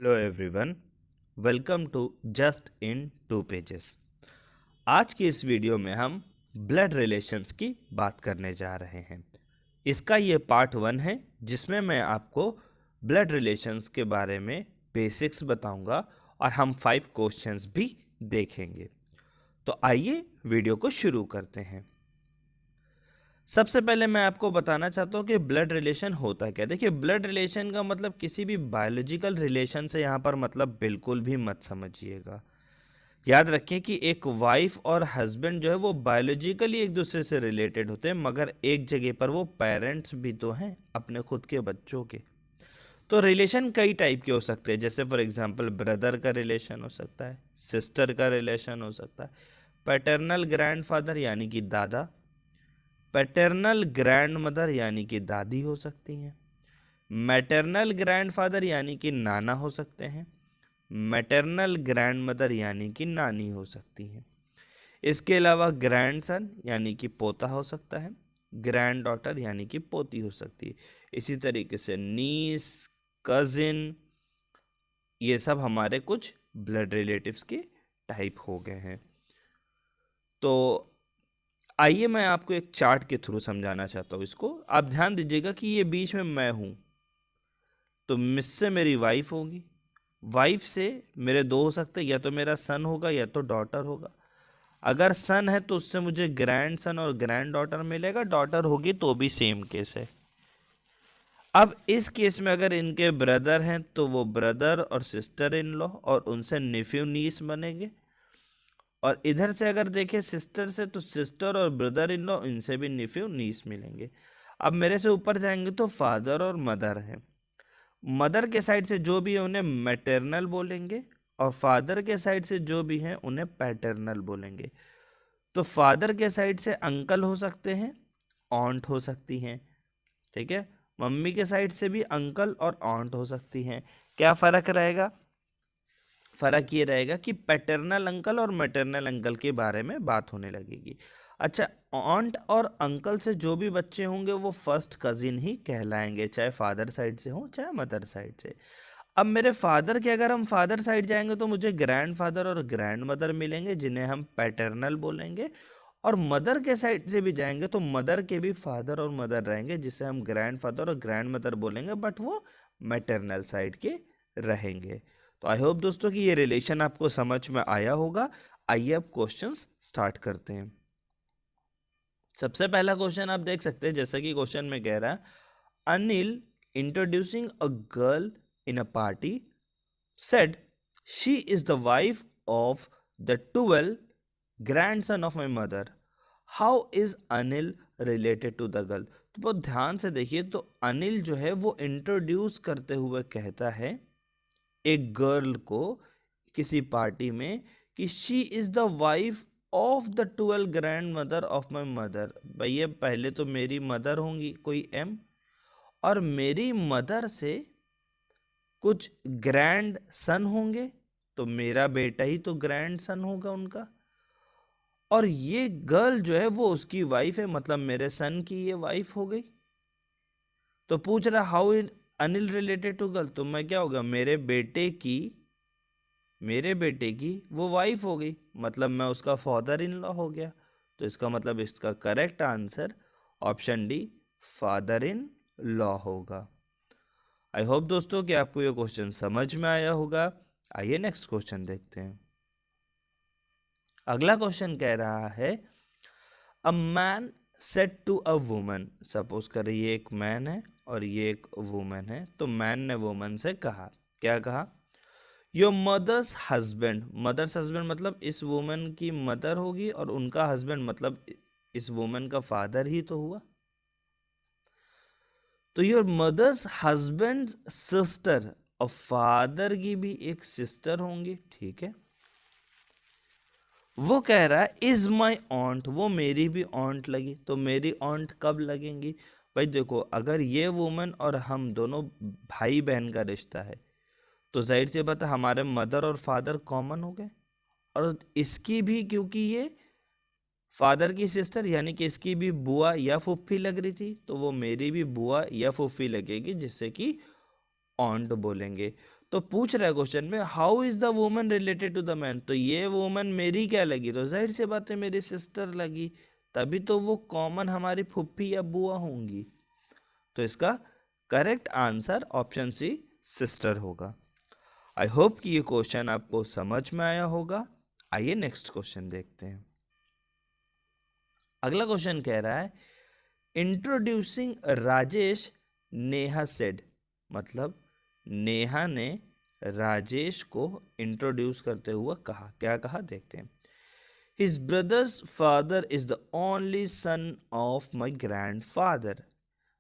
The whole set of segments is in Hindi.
Hello everyone, welcome to just in 2 pages. आज की इस वीडियो में हम ब्लड रिलेशंस की बात करने जा रहे हैं। इसका ये पार्ट 1 है जिसमें मैं आपको ब्लड रिलेशंस के बारे में बेसिक्स बताऊंगा और हम 5 क्वेश्चंस भी देखेंगे। तो आइए वीडियो को शुरू करते हैं। सबसे पहले मैं आपको बताना चाहता हूँ कि ब्लड रिलेशन होता क्या। देखिए, ब्लड रिलेशन का मतलब किसी भी बायोलॉजिकल रिलेशन से यहाँ पर मतलब बिल्कुल भी मत समझिएगा। याद रखें कि एक वाइफ और हस्बैंड जो है वो बायोलॉजिकली एक दूसरे से रिलेटेड होते हैं, मगर एक जगह पर वो पेरेंट्स भी तो हैं अपने खुद के बच्चों के। तो रिलेशन कई टाइप के हो सकते हैं, जैसे फॉर एग्जांपल ब्रदर का रिलेशन हो सकता है, सिस्टर का रिलेशन हो सकता है, पैटर्नल ग्रैंडफादर यानी कि दादा, पैटर्नल ग्रैंड मदर यानी कि दादी हो सकती हैं, मैटरनल ग्रैंडफादर यानी कि नाना हो सकते हैं, मैटरनल ग्रैंड मदर यानी कि नानी हो सकती हैं। इसके अलावा ग्रैंडसन यानी कि पोता हो सकता है, ग्रैंड डॉटर यानी कि पोती हो सकती है। इसी तरीके से नीस, कजिन, ये सब हमारे कुछ ब्लड रिलेटिव्स के टाइप हो गए हैं। तो आइए मैं आपको एक चार्ट के थ्रू समझाना चाहता हूँ इसको। आप ध्यान दीजिएगा कि ये बीच में मैं हूँ, तो मुझसे मेरी वाइफ होगी, वाइफ से मेरे दो हो सकते हैं, या तो मेरा सन होगा या तो डॉटर होगा। अगर सन है तो उससे मुझे ग्रैंड सन और ग्रैंड डॉटर मिलेगा, डॉटर होगी तो भी सेम केस है। अब इस केस में अगर इनके ब्रदर हैं तो वो ब्रदर और सिस्टर इन लॉ और उनसे नेफ्यू नीस बनेंगे, और इधर से अगर देखें सिस्टर से तो सिस्टर और ब्रदर इन लॉ, इनसे भी नेफ्यू नीस मिलेंगे। अब मेरे से ऊपर जाएंगे तो फादर और मदर हैं। मदर के साइड से जो भी है उन्हें मैटरनल बोलेंगे, और फादर के साइड से जो भी हैं उन्हें पैटर्नल बोलेंगे। तो फादर के साइड से अंकल हो सकते हैं, ऑन्ट हो सकती हैं, ठीक है। मम्मी के साइड से भी अंकल और ऑन्ट हो सकती हैं। क्या फ़र्क रहेगा? फ़र्क ये रहेगा कि पैटर्नल अंकल और मैटरनल अंकल के बारे में बात होने लगेगी। अच्छा, ऑन्ट और अंकल से जो भी बच्चे होंगे वो फर्स्ट कजिन ही कहलाएंगे, चाहे फादर साइड से हो चाहे मदर साइड से। अब मेरे फादर के अगर हम फादर साइड जाएंगे तो मुझे ग्रैंड फादर और ग्रैंड मदर मिलेंगे, जिन्हें हम पैटर्नल बोलेंगे। और मदर के साइड से भी जाएंगे तो मदर के भी फादर और मदर रहेंगे, जिसे हम ग्रैंड फादर और ग्रैंड मदर बोलेंगे, बट वो मैटरनल साइड के रहेंगे। तो आई होप दोस्तों कि ये रिलेशन आपको समझ में आया होगा। आइए अब क्वेश्चंस स्टार्ट करते हैं। सबसे पहला क्वेश्चन आप देख सकते हैं, जैसा कि क्वेश्चन में कह रहा है, Anil introducing a girl in a party said she is the wife of the 12th grandson of my mother. How is Anil related to the girl? तो बहुत ध्यान से देखिए, तो अनिल जो है वो इंट्रोड्यूस करते हुए कहता है एक गर्ल को किसी पार्टी में कि she is the wife of the 12th grand mother of my mother. भैया पहले तो मेरी मदर होंगी कोई एम, और मेरी मदर से कुछ ग्रैंड सन होंगे, तो मेरा बेटा ही तो ग्रैंड सन होगा उनका। और ये गर्ल जो है वो उसकी वाइफ है, मतलब मेरे सन की ये वाइफ हो गई। तो पूछ रहा how is Anil related to girl, तो मैं क्या होगा, मेरे बेटे की वो वाइफ हो गई, मतलब मैं उसका फादर इन लॉ हो गया। तो इसका मतलब इसका correct answer option D, father in law होगा। आई होप दोस्तों कि आपको ये क्वेश्चन समझ में आया होगा। आइए नेक्स्ट क्वेश्चन देखते हैं। अगला क्वेश्चन कह रहा है, a man said to a woman, suppose करें ये एक मैन है और ये एक वुमन है, तो मैन ने वुमन से कहा, क्या कहा, your mother's husband, mother's husband मतलब इस वुमन की मदर होगी, और उनका हस्बैंड मतलब इस वुमन का फादर ही तो हुआ। तो योर मदर्स हस्बैंड सिस्टर, और फादर की भी एक सिस्टर होंगी, ठीक है। वो कह रहा है इज माई ऑन्ट, वो मेरी भी ऑन्ट लगी, तो मेरी ऑन्ट कब लगेंगी? भाई देखो, अगर ये वुमन और हम दोनों भाई बहन का रिश्ता है तो जाहिर सी बात है हमारे मदर और फादर कॉमन हो गए, और इसकी भी क्योंकि ये फादर की सिस्टर यानी कि इसकी भी बुआ या फूफी लग रही थी, तो वो मेरी भी बुआ या फूफी लगेगी, जिससे कि ऑन्ट बोलेंगे। तो पूछ रहा है क्वेश्चन में how is the woman related to the man, तो ये वुमन मेरी क्या लगी, तो जाहिर सी बात है मेरी सिस्टर लगी, तभी तो वो कॉमन हमारी फुप्पी या बुआ होंगी। तो इसका correct answer option C sister होगा। आई होप कि ये क्वेश्चन आपको समझ में आया होगा। आइए नेक्स्ट क्वेश्चन देखते हैं। अगला क्वेश्चन कह रहा है इंट्रोड्यूसिंग राजेश नेहा सेड, मतलब नेहा ने राजेश को इंट्रोड्यूस करते हुए कहा, क्या कहा देखते हैं। His brothers father is the only son of my grand father,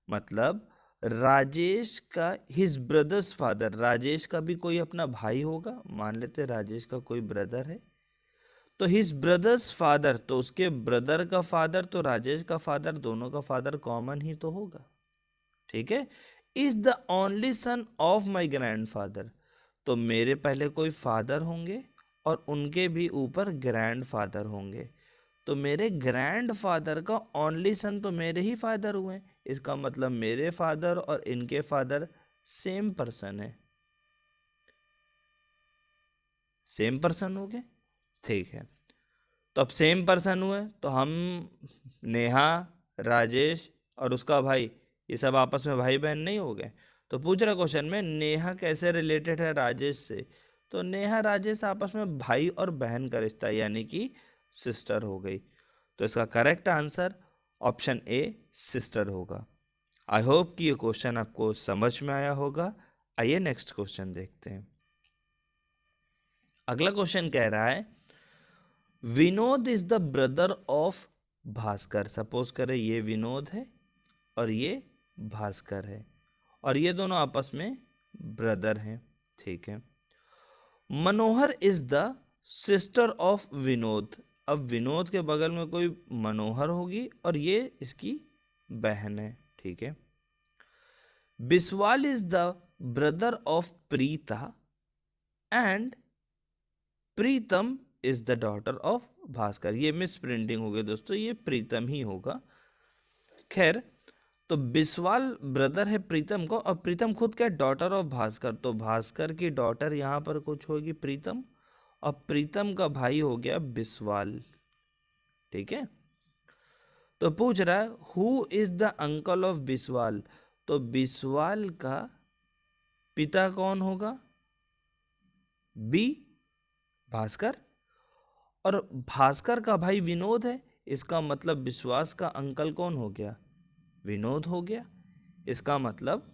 मतलब राजेश का हिज ब्रदर्स फादर, राजेश का भी कोई अपना भाई होगा, मान लेते राजेश का कोई ब्रदर है, तो हिज ब्रदर्स फादर, तो उसके ब्रदर का फादर तो राजेश का फादर, दोनों का फादर कॉमन ही तो होगा, ठीक है। Is the only son of my grand father, तो मेरे पहले कोई फादर होंगे और उनके भी ऊपर ग्रैंड फादर होंगे, तो मेरे ग्रैंड फादर का ओनली सन तो मेरे ही फादर हुए, इसका मतलब मेरे फादर और इनके फादर सेम पर्सन है, सेम पर्सन हो गए, ठीक है। तो अब सेम पर्सन हुए तो हम नेहा, राजेश और उसका भाई, ये सब आपस में भाई बहन नहीं हो गए। तो पूछ रहा क्वेश्चन में नेहा कैसे रिलेटेड है राजेश से, तो नेहा राजेश आपस में भाई और बहन का रिश्ता यानी कि सिस्टर हो गई। तो इसका correct answer option A sister होगा। आई होप कि ये क्वेश्चन आपको समझ में आया होगा। आइए नेक्स्ट क्वेश्चन देखते हैं। अगला क्वेश्चन कह रहा है Vinod is the brother of Bhaskar, suppose करें ये विनोद है और ये भास्कर है और ये दोनों आपस में ब्रदर हैं, ठीक है। Manohar is the sister of Vinod, अब विनोद के बगल में कोई मनोहर होगी और ये इसकी बहन है, ठीक है। Biswal is the brother of Preeta and Pritam is the daughter of Bhaskar, ये मिस प्रिंटिंग हो गई दोस्तों, ये प्रीतम ही होगा। खैर, तो बिस्वाल ब्रदर है प्रीतम को और प्रीतम खुद क्या डॉटर ऑफ भास्कर, तो भास्कर की डॉटर यहाँ पर कुछ होगी प्रीतम और प्रीतम का भाई हो गया बिस्वाल, ठीक है। तो पूछ रहा है who is the uncle of Biswal, तो बिस्वाल का पिता कौन होगा, बी भास्कर, और भास्कर का भाई विनोद है, इसका मतलब विश्वास का अंकल कौन हो गया, विनोद हो गया। इसका मतलब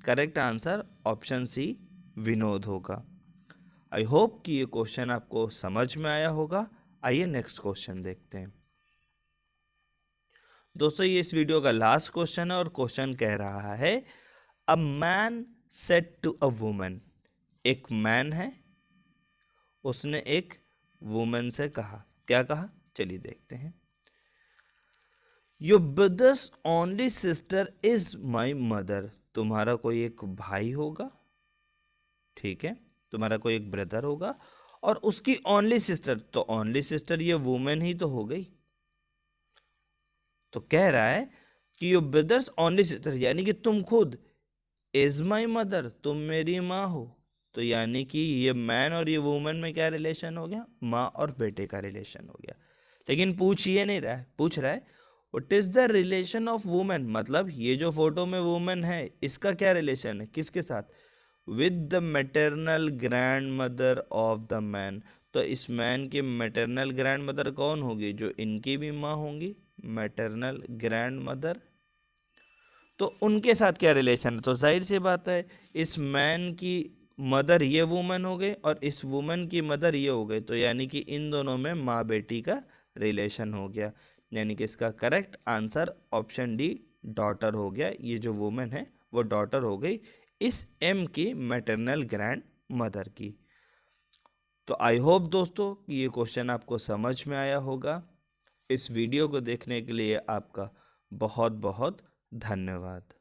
correct answer option C Vinod होगा। आई होप कि ये क्वेश्चन आपको समझ में आया होगा। आइए नेक्स्ट क्वेश्चन देखते हैं। दोस्तों ये इस वीडियो का लास्ट क्वेश्चन है और क्वेश्चन कह रहा है a man said to a woman, एक मैन है उसने एक वुमन से कहा, क्या कहा चलिए देखते हैं। Your brothers only sister is my mother, तुम्हारा कोई एक भाई होगा, ठीक है, तुम्हारा कोई एक ब्रदर होगा और उसकी ओनली सिस्टर, तो ओनली सिस्टर ये वुमेन ही तो हो गई। तो कह रहा है कि योर ब्रदर्स ओनली सिस्टर यानी कि तुम खुद इज माई मदर, तुम मेरी माँ हो, तो यानी कि ये मैन और ये वुमन में क्या रिलेशन हो गया, माँ और बेटे का रिलेशन हो गया। लेकिन पूछ ये नहीं रहा है, पूछ रहा है what is the relation of women, मतलब ये जो फोटो में वुमेन है इसका क्या रिलेशन है किसके साथ, with the maternal grand mother of the man, तो इस मैन की मैटरनल ग्रैंड मदर कौन होगी, जो इनकी भी माँ होंगी मैटरनल ग्रैंड मदर, तो उनके साथ क्या रिलेशन है, तो जाहिर सी बात है इस मैन की मदर ये वुमन हो गई और इस वुमन की मदर ये हो गई, तो यानी कि इन दोनों में माँ बेटी का रिलेशन हो गया, यानी कि इसका correct answer option D daughter हो गया, ये जो वुमन है वो डॉटर हो गई इस एम की मैटरनल ग्रैंड मदर की। तो आई होप दोस्तों कि ये क्वेश्चन आपको समझ में आया होगा। इस वीडियो को देखने के लिए आपका बहुत बहुत धन्यवाद।